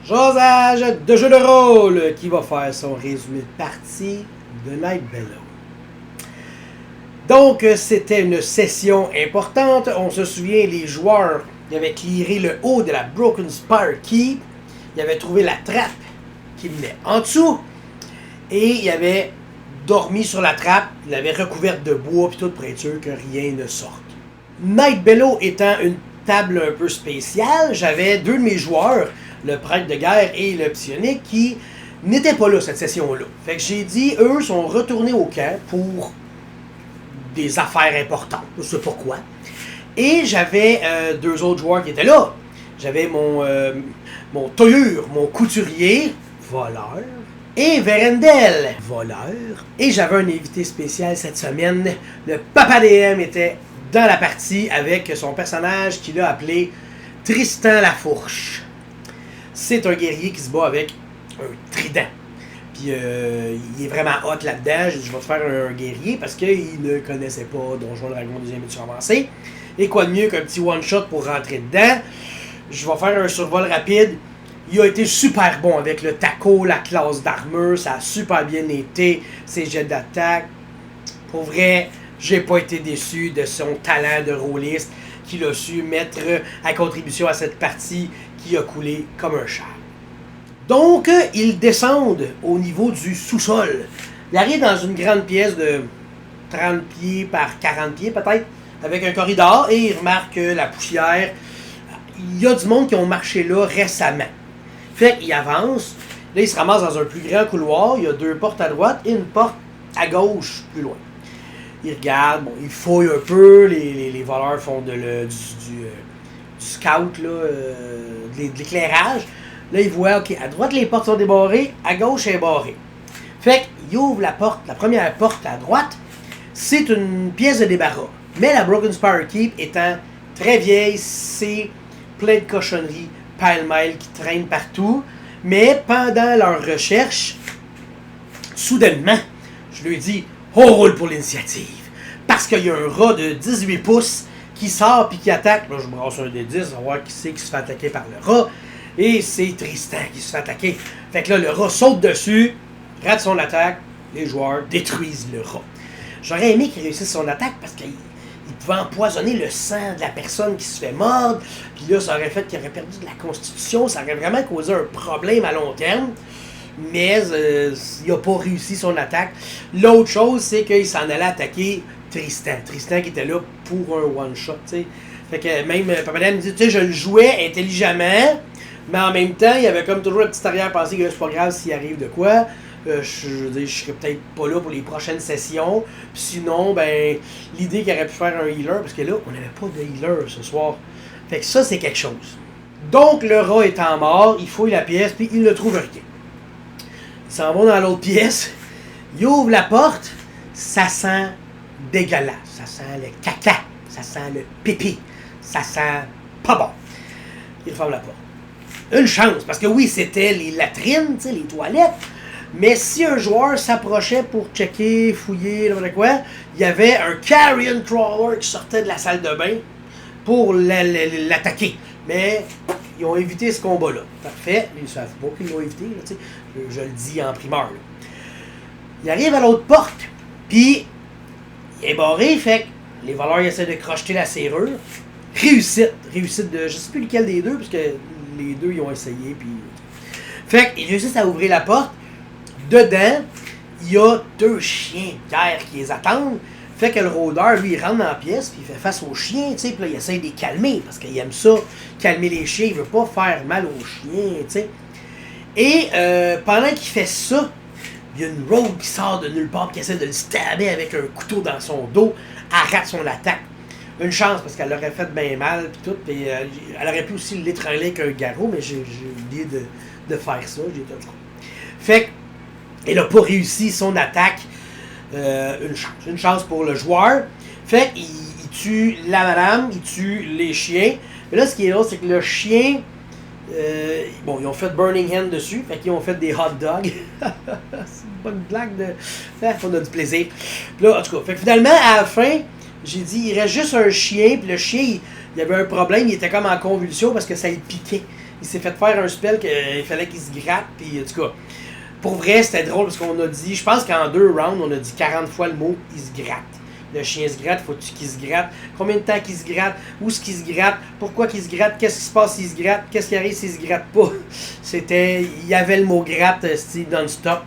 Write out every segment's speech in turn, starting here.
Jasage de jeu de rôle qui va faire son résumé de partie de Night Bellow. Donc, c'était une session importante. On se souvient, les joueurs avaient clearé le haut de la Broken Spire Keep. Ils avaient trouvé la trappe qui venait en dessous. Et ils avaient dormi sur la trappe. Ils l'avaient recouverte de bois puis tout pour être sûr que rien ne sorte. Night Bellow étant une table un peu spéciale, j'avais deux de mes joueurs, le prêtre de guerre et le psionique, qui n'étaient pas là cette session-là. Fait que j'ai dit, eux sont retournés au camp pour des affaires importantes, je sais pas quoi. Et j'avais deux autres joueurs qui étaient là. J'avais mon tailleur, mon couturier, voleur, et Verendel, voleur. Et j'avais un invité spécial cette semaine. Le Papa DM était dans la partie avec son personnage qu'il a appelé Tristan Lafourche. C'est un guerrier qui se bat avec un trident. Puis il est vraiment hot là-dedans. Je vais te faire un guerrier parce qu'il ne connaissait pas Donjon Dragon 2e édition avancée. Et quoi de mieux qu'un petit one-shot pour rentrer dedans. Je vais faire un survol rapide. Il a été super bon avec le taco, la classe d'armure. Ça a super bien été. Ses jets d'attaque. Pour vrai, j'ai pas été déçu de son talent de rôliste qu'il a su mettre à contribution à cette partie qui a coulé comme un char. Donc, ils descendent au niveau du sous-sol. Ils arrivent dans une grande pièce de 30 pieds par 40 pieds peut-être, avec un corridor, et ils remarquent que la poussière, il y a du monde qui ont marché là récemment. Fait qu'ils avancent, là ils se ramassent dans un plus grand couloir, il y a deux portes à droite et une porte à gauche plus loin. Ils regardent, bon, ils fouillent un peu, les voleurs font du scout, là, de l'éclairage. Là, ils voient, ok, à droite, les portes sont débarrées, à gauche, elles sont barrées. Fait qu'ils ouvrent la porte, la première porte à droite, c'est une pièce de débarras. Mais la Broken Spire Keep étant très vieille, c'est plein de cochonneries pêle-mêle qui traînent partout. Mais pendant leur recherche, soudainement, je lui dis, on roule pour l'initiative. Parce qu'il y a un rat de 18 pouces qui sort puis qui attaque. Là, je brasse un des 10, on va voir qui c'est qui se fait attaquer par le rat. Et c'est Tristan qui se fait attaquer. Fait que là, le rat saute dessus, rate son attaque, les joueurs détruisent le rat. J'aurais aimé qu'il réussisse son attaque parce qu'il pouvait empoisonner le sang de la personne qui se fait mordre. Puis là, ça aurait fait qu'il aurait perdu de la constitution. Ça aurait vraiment causé un problème à long terme. Mais il n'a pas réussi son attaque. L'autre chose, c'est qu'il s'en allait attaquer Tristan. Tristan qui était là pour un one-shot, tu sais. Fait que même Papa me dit, tu sais, je le jouais intelligemment, mais en même temps, il y avait comme toujours la petite arrière-pensée que c'est pas grave s'il arrive de quoi. Je veux dire, je serais peut-être pas là pour les prochaines sessions. Puis sinon, ben, l'idée qu'il aurait pu faire un healer, parce que là, on n'avait pas de healer ce soir. Fait que ça, c'est quelque chose. Donc, le rat étant mort, il fouille la pièce, puis il ne trouve rien. Ils s'en vont dans l'autre pièce, ils ouvrent la porte, ça sent dégueulasse. Ça sent le caca, ça sent le pipi, ça sent pas bon. Ils referment la porte. Une chance, parce que oui, c'était les latrines, les toilettes, mais si un joueur s'approchait pour checker, fouiller, quoi, il y avait un carrion crawler qui sortait de la salle de bain pour l'attaquer. Mais ils ont évité ce combat-là. Parfait, ils ne savent pas qu'ils l'ont évité, là, je le dis en primeur. Là. Il arrive à l'autre porte, puis il est barré, fait que les voleurs essaient de crocheter la serrure. Réussite de, je sais plus lequel des deux, parce que les deux ils ont essayé, puis... Fait qu'ils réussissent à ouvrir la porte. Dedans, il y a deux chiens de guerre qui les attendent. Fait que le rôdeur, lui, il rentre dans la pièce, puis il fait face aux chiens, tu sais, puis là, il essaie de les calmer, parce qu'il aime ça, calmer les chiens, il veut pas faire mal aux chiens, tu sais. Et pendant qu'il fait ça, il y a une rogue qui sort de nulle part, qui essaie de le stabber avec un couteau dans son dos, elle rate son attaque. Une chance, parce qu'elle aurait fait bien mal, puis tout, puis elle aurait pu aussi l'étrangler avec un garrot, mais j'ai oublié de faire ça, j'ai tout le coup. Fait qu'elle n'a pas réussi son attaque. Une chance pour le joueur. Fait qu'il tue la madame, il tue les chiens. Mais là, ce qui est drôle, c'est que le chien, bon, ils ont fait Burning Hand dessus, fait qu'ils ont fait des hot dogs. C'est une bonne blague de... on a du plaisir. Puis là, en tout cas, fait que finalement, à la fin, j'ai dit, il reste juste un chien, puis le chien, il y avait un problème, il était comme en convulsion parce que ça le piquait. il s'est fait faire un spell qu'il fallait qu'il se gratte, puis en tout cas, pour vrai, c'était drôle parce qu'on a dit, je pense qu'en 2 rounds, on a dit 40 fois le mot « il se gratte ». Le chien se gratte, faut-tu qu'il se gratte? Combien de temps qu'il se gratte? Où est-ce qu'il se gratte? Pourquoi qu'il se gratte? Qu'est-ce qui se passe s'il se gratte? Qu'est-ce qui arrive s'il se gratte pas? Il y avait le mot gratte, style non-stop.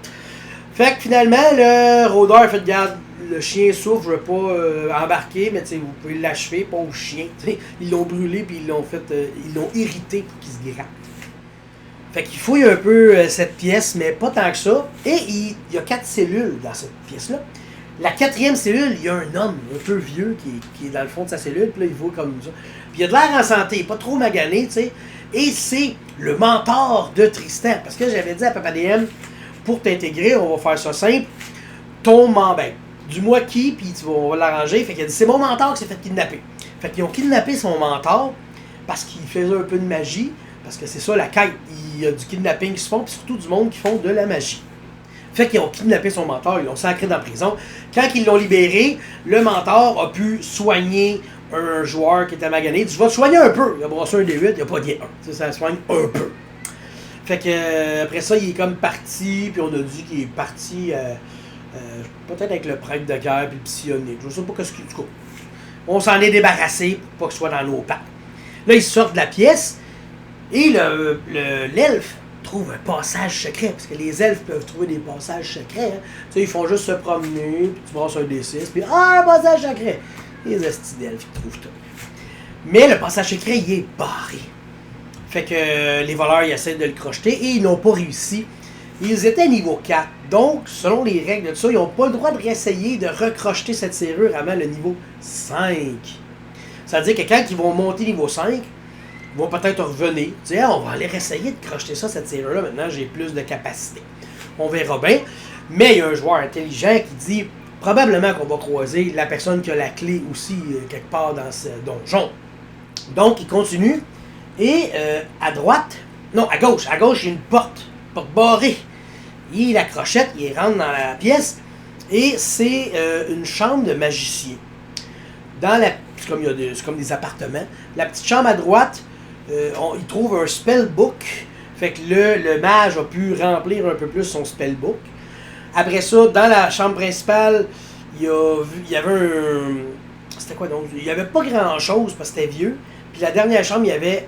Fait que finalement, le rôdeur a fait garde, le chien souffre, je veux pas embarquer, mais vous pouvez l'achever, pas au chien. T'sais. Ils l'ont brûlé puis ils l'ont irrité pour qu'il se gratte. Fait qu'il fouille un peu cette pièce, mais pas tant que ça. Et il y a 4 cellules dans cette pièce-là. La 4e cellule, il y a un homme un peu vieux qui est dans le fond de sa cellule, puis là, il voit comme ça. Puis il a de l'air en santé, pas trop magané, tu sais. Et c'est le mentor de Tristan. Parce que j'avais dit à Papa DM, pour t'intégrer, on va faire ça simple. Ton mentor, dis-moi qui, puis on va l'arranger. Fait qu'il a dit, c'est mon mentor qui s'est fait kidnapper. Fait qu'ils ont kidnappé son mentor parce qu'il faisait un peu de magie. Parce que c'est ça la quête. Il y a du kidnapping qui se font, puis surtout du monde qui font de la magie. Fait qu'ils ont kidnappé son mentor, ils l'ont sacré dans la prison. Quand ils l'ont libéré, le mentor a pu soigner un joueur qui était magané. Il dit, je vais te soigner un peu. Il a brassé un D8, il n'a pas dit un. Ça soigne un peu. Fait que après ça, il est comme parti, puis on a dit qu'il est parti peut-être avec le prêtre de guerre puis le psionique. Je sais pas ce qu'il dit. On s'en est débarrassé pour pas que ce soit dans nos pattes. Là, ils sortent de la pièce et l'elfe trouve un passage secret, parce que les elfes peuvent trouver des passages secrets. Hein. Tu sais, ils font juste se promener, puis tu brasses un D6, puis un passage secret. Les estis d'elfes, ils trouvent tout. Mais le passage secret, il est barré. Fait que les voleurs, ils essaient de le crocheter, et ils n'ont pas réussi. Ils étaient niveau 4, donc, selon les règles de ça, ils n'ont pas le droit de réessayer de recrocheter cette serrure avant le niveau 5. Ça veut dire que quand ils vont monter niveau 5, ils vont peut-être revenir. Tu sais, on va aller essayer de crocheter ça, cette serrure-là. Maintenant, j'ai plus de capacité. On verra bien. Mais il y a un joueur intelligent qui dit probablement qu'on va croiser la personne qui a la clé aussi quelque part dans ce donjon. Donc, il continue. Et à droite, non, à gauche, il y a une porte barrée. Il la crochette, il rentre dans la pièce. Et c'est une chambre de magicien. C'est comme des appartements. La petite chambre à droite, il trouve un spellbook. Fait que le mage a pu remplir un peu plus son spellbook. Après ça, dans la chambre principale, il y avait un... C'était quoi donc? Il n'y avait pas grand-chose parce que c'était vieux. Puis la dernière chambre, il y avait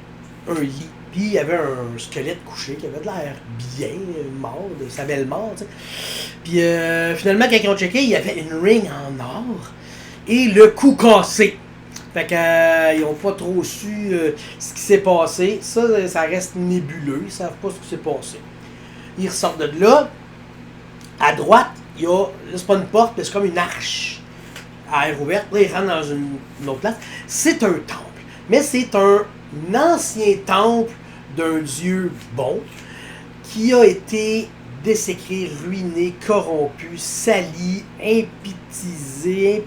un lit. Puis il y avait un squelette couché qui avait de l'air bien mort, de sa belle mort, tu sais. Puis finalement, quand ils ont checké, il y avait une ring en or et le cou cassé. Fait qu'ils n'ont pas trop su ce qui s'est passé. Ça reste nébuleux. Ils ne savent pas ce qui s'est passé. Ils ressortent de là. À droite, il y a... Là, c'est pas une porte, mais c'est comme une arche à air ouverte. Là, ils rentrent dans une autre place. C'est un temple. Mais c'est un ancien temple d'un dieu bon qui a été dessécré, ruiné, corrompu, sali, impisé.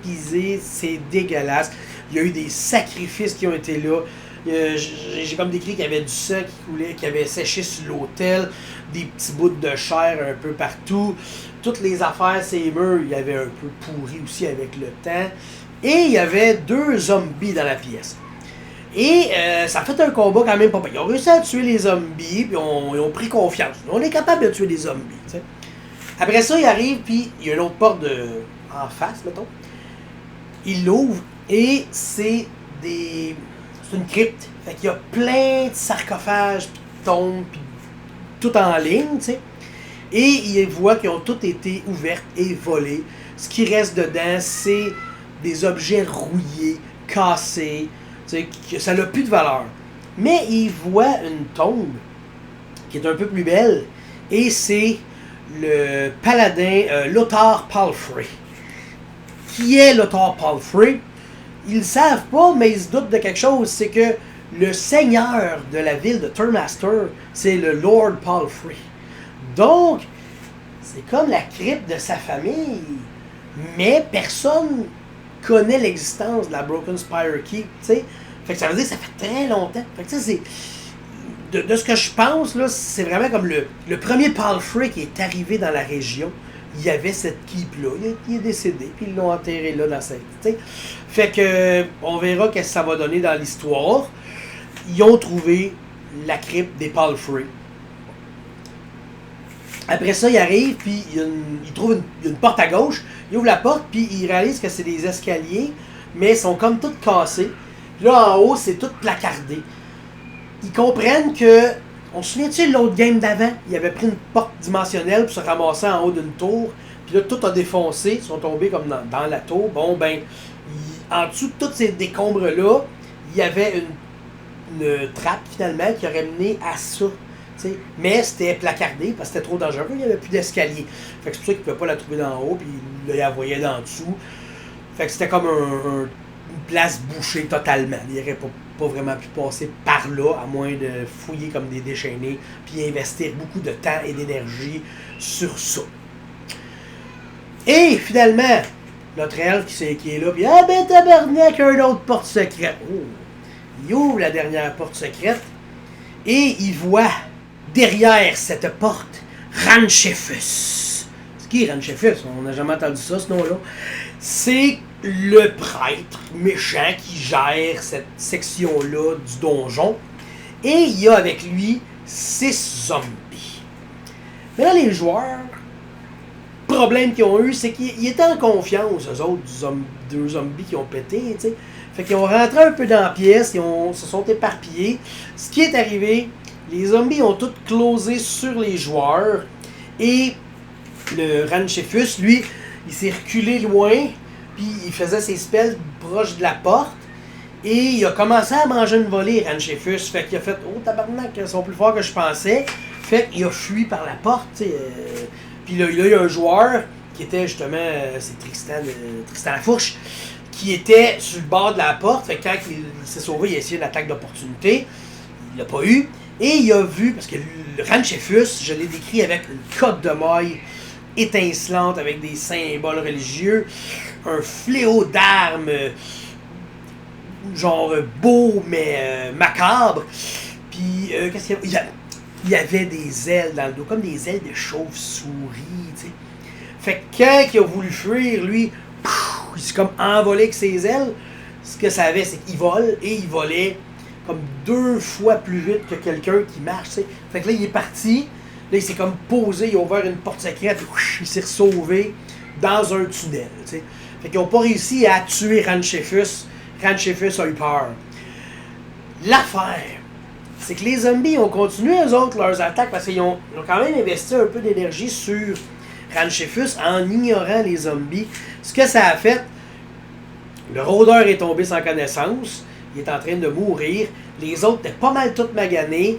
C'est dégueulasse. Il y a eu des sacrifices qui ont été là. J'ai comme décrit qu'il y avait du sang qui coulait, qui avait séché sur l'autel, des petits bouts de chair un peu partout. Toutes les affaires, ces murs, il y avait un peu pourri aussi avec le temps. Et il y avait 2 zombies dans la pièce. Et ça a fait un combat quand même pas mal. Ils ont réussi à tuer les zombies, puis ils ont pris confiance. On est capable de tuer des zombies, t'sais. Après ça, il arrive, puis il y a une autre porte en face, mettons. Il l'ouvre, et c'est une crypte. Fait qu'il y a plein de sarcophages, puis de tombes, puis tout en ligne, tu sais. Et il voit qu'ils ont tous été ouverts et volés. Ce qui reste dedans, c'est des objets rouillés, cassés, que ça n'a plus de valeur. Mais il voit une tombe qui est un peu plus belle, et c'est le paladin Lothar Palfrey. Qui est Lothar Palfrey? Ils ne savent pas, mais ils se doutent de quelque chose, c'est que le seigneur de la ville de Turnmaster, c'est le Lord Palfrey. Donc, c'est comme la crypte de sa famille, mais personne connaît l'existence de la Broken Spire Keep, tu sais. Fait que ça veut dire que ça fait très longtemps. Fait que ça, c'est... De ce que je pense, là, c'est vraiment comme le premier Palfrey qui est arrivé dans la région. Il y avait cette keep-là. Il est décédé, puis ils l'ont enterré là dans cette... T'sais. Fait que on verra qu'est-ce que ça va donner dans l'histoire. Ils ont trouvé la crypte des Palfrey. Après ça, il arrive, puis il trouve une porte à gauche. Il ouvre la porte, puis il réalise que c'est des escaliers, mais ils sont comme toutes cassés. Puis là, en haut, c'est tout placardé. Ils comprennent que... On se souvient-tu de l'autre game d'avant? Il avait pris une porte dimensionnelle pour se ramasser en haut d'une tour. Puis là, tout a défoncé. Ils sont tombés comme dans la tour. Bon, ben, en dessous de tous ces décombres-là, il y avait une trappe, finalement, qui aurait mené à ça. T'sais. Mais c'était placardé parce que c'était trop dangereux. Il n'y avait plus d'escalier. Fait que c'est pour ça qu'il ne pouvait pas la trouver d'en haut. Puis il la voyait d'en dessous. Fait que c'était comme une place bouchée totalement. Il n'aurait pas vraiment pu passer par là, à moins de fouiller comme des déchaînés, puis investir beaucoup de temps et d'énergie sur ça. Et finalement, notre elfe qui est là, puis ah ben tabarnak, un autre porte secrète. Oh. Il ouvre la dernière porte secrète et il voit derrière cette porte Ranchefus. C'est qui Ranchefus? On n'a jamais entendu ça, ce nom-là. C'est le prêtre méchant qui gère cette section-là du donjon. Et il y a avec lui 6 zombies. Mais là, les joueurs, le problème qu'ils ont eu, c'est qu'ils étaient en confiance, eux autres, deux zombies qui ont pété, tu sais. Fait qu'ils ont rentré un peu dans la pièce, se sont éparpillés. Ce qui est arrivé, les zombies ont tous closé sur les joueurs. Et le Ranchefus, lui, il s'est reculé loin, puis il faisait ses spells proche de la porte. Et il a commencé à manger une volée, Ranchefus. Fait qu'il a fait « Oh, tabarnak, ils sont plus forts que je pensais. » Fait qu'il a fui par la porte, tu sais. Puis là, il y a un joueur qui était justement, c'est Tristan Lafourche, qui était sur le bord de la porte. Fait que quand il s'est sauvé, il a essayé une attaque d'opportunité. Il l'a pas eu. Et il a vu, parce que le Ranchefus, je l'ai décrit avec une cotte de maille étincelante, avec des symboles religieux, un fléau d'armes, genre beau mais macabre. Puis, qu'est-ce qu'il y a? Il y avait des ailes dans le dos, comme des ailes de chauve-souris, tu sais. Fait que quand il a voulu fuir, lui, il s'est comme envolé avec ses ailes. Ce que ça avait, c'est qu'il vole, et il volait comme 2 fois plus vite que quelqu'un qui marche, tu sais. Fait que là, il est parti, là, il s'est comme posé, il a ouvert une porte secrète, il s'est sauvé dans un tunnel, tu sais. Fait qu'ils n'ont pas réussi à tuer Ranchefus. Ranchefus a eu peur. L'affaire, c'est que les zombies ont continué, eux autres, leurs attaques, parce qu'ils ont quand même investi un peu d'énergie sur Ranchefus en ignorant les zombies. Ce que ça a fait, le rôdeur est tombé sans connaissance, il est en train de mourir, les autres étaient pas mal tous maganés.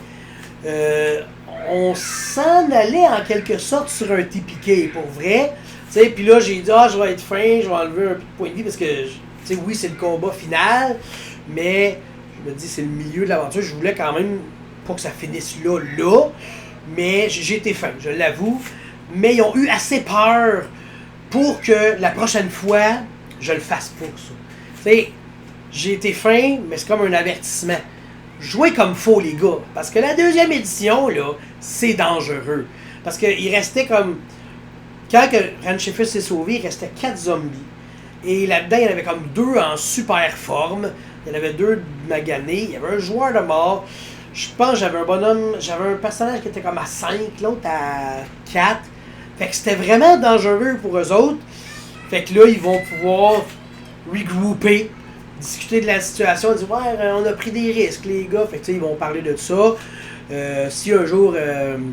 On s'en allait en quelque sorte sur un TPK, pour vrai. Puis là, j'ai dit, je vais être fin, je vais enlever un peu de points de vie, parce que, oui, c'est le combat final, mais je me dis, c'est le milieu de l'aventure. Je voulais quand même pas que ça finisse là, mais j'ai été fin, je l'avoue. Mais ils ont eu assez peur pour que la prochaine fois, je le fasse pas, ça. J'ai été fin, mais c'est comme un avertissement. Jouez comme faut, les gars. Parce que la 2e édition, là, c'est dangereux. Parce qu'il restait comme... Quand Ranchefus s'est sauvé, il restait 4 zombies. Et là-dedans, il y en avait comme 2 en super forme. Il y en avait 2 maganés. Il y avait un joueur de mort. Je pense que j'avais un personnage qui était comme à 5, l'autre à 4. Fait que c'était vraiment dangereux pour eux autres. Fait que là, ils vont pouvoir regrouper, discuter de la situation, dire ouais, on a pris des risques, les gars. Fait que ils vont parler de ça. Si un jour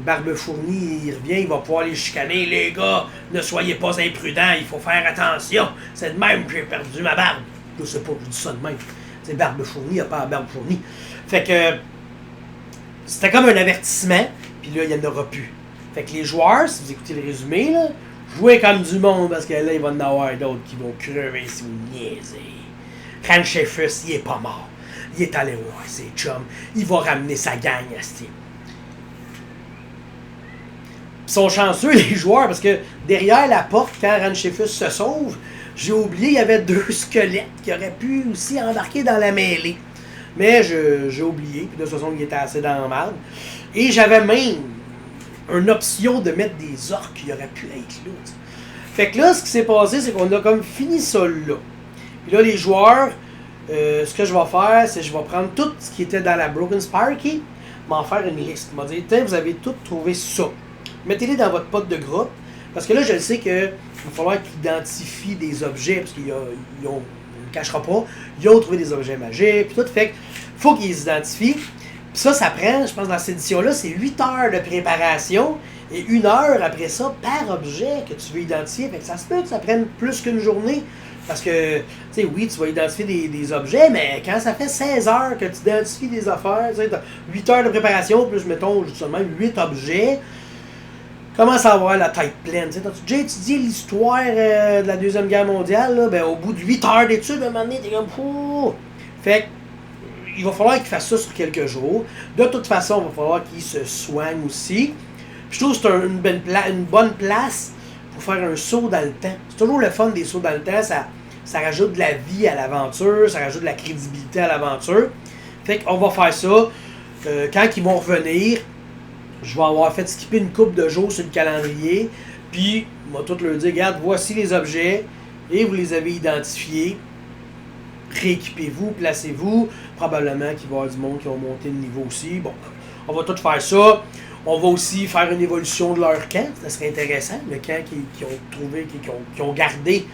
Barbe Fournie il revient, il va pouvoir les chicaner. Les gars, ne soyez pas imprudents, il faut faire attention. C'est de même que j'ai perdu ma barbe. Je sais pas, je dis ça de même. C'est Barbe Fournie, il n'y a pas Barbe Fournie. Fait que c'était comme un avertissement, puis là, il n'y en aura plus. Fait que les joueurs, si vous écoutez le résumé, là, jouez comme du monde, parce que là, il va y en avoir d'autres qui vont crever si vous niaisez. Ranchefus, il est pas mort. Il est allé voir ses chums. Il va ramener sa gang à ce type. Ils sont chanceux, les joueurs, parce que derrière la porte, quand Ranchefus se sauve, j'ai oublié, il y avait 2 squelettes qui auraient pu aussi embarquer dans la mêlée. Mais j'ai oublié, puis de toute façon, il était assez dans la merde. Et j'avais même une option de mettre des orques qui auraient pu être là. T'sais. Fait que là, ce qui s'est passé, c'est qu'on a comme fini ça là. Puis là, les joueurs, ce que je vais faire, c'est que je vais prendre tout ce qui était dans la Broken Sparky, m'en faire une liste. M'a dit, tiens, vous avez tout trouvé ça. Mettez-les dans votre pote de groupe. Parce que là, je le sais qu'il va falloir qu'ils identifient des objets, parce qu'ils ont, on ne le cachera pas, ils ont trouvé des objets magiques, puis tout. Fait qu'il faut qu'ils les identifient. Puis ça prend, je pense, dans cette édition-là, c'est 8 heures de préparation et 1 heure après ça par objet que tu veux identifier. Fait que ça se peut que ça prenne plus qu'une journée. Parce que, tu sais, oui, tu vas identifier des objets, mais quand ça fait 16 heures que tu identifies des affaires, tu sais, 8 heures de préparation, plus, mettons, justement, 8 objets, commence à avoir la tête pleine. T'as-tu déjà étudié l'histoire de la Deuxième Guerre mondiale? Là? Ben, au bout de 8 heures d'études, à un moment donné, t'es comme... Ouh! Fait il va falloir qu'il fasse ça sur quelques jours. De toute façon, il va falloir qu'il se soigne aussi. Je trouve que c'est une bonne place pour faire un saut dans le temps. C'est toujours le fun des sauts dans le temps. Ça rajoute de la vie à l'aventure, ça rajoute de la crédibilité à l'aventure. Fait qu'on va faire ça. Quand ils vont revenir, je vais avoir fait skipper une couple de jours sur le calendrier. Puis, on va tout leur dire, regarde, voici les objets. Et vous les avez identifiés. Rééquipez-vous, placez-vous. Probablement qu'il va y avoir du monde qui va monter de niveau aussi. Bon, on va tout faire ça. On va aussi faire une évolution de leur camp. Ça serait intéressant. Le camp qu'ils ont trouvé, qu'ils ont gardé,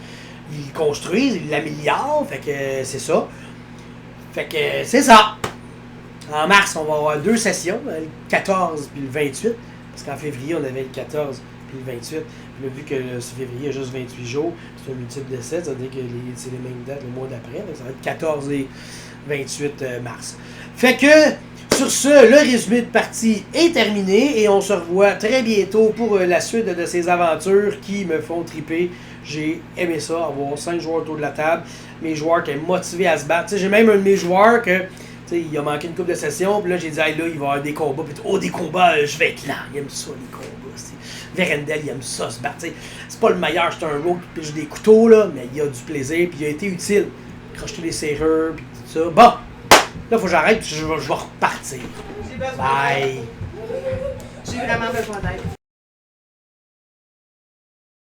ils le construisent, ils l'améliorent. Fait que c'est ça. Fait que c'est ça. En mars, on va avoir 2 sessions, le 14 puis le 28. Parce qu'en février, on avait le 14 puis le 28. Puis là, vu que ce février, il y a juste 28 jours, c'est un multiple de 7, ça veut dire que c'est les mêmes dates le mois d'après. Ça va être 14 et 28 mars. Fait que, sur ce, le résumé de partie est terminé et on se revoit très bientôt pour la suite de ces aventures qui me font triper. J'ai aimé ça, avoir 5 joueurs autour de la table. Mes joueurs qui sont motivés à se battre. T'sais, j'ai même un de mes joueurs que... T'sais, il a manqué une couple de sessions, puis là j'ai dit, hey, là, il va y avoir des combats, puis des combats, je vais être là. Il aime ça, les combats. Verendel, il aime ça, se battre. C'est pas le meilleur, c'est un rogue qui pige des couteaux, là, mais il a du plaisir, puis il a été utile. Crocheter les serrures, puis tout ça. Bon, là, faut que j'arrête, puis je vais repartir. Bye! J'ai vraiment besoin d'aide.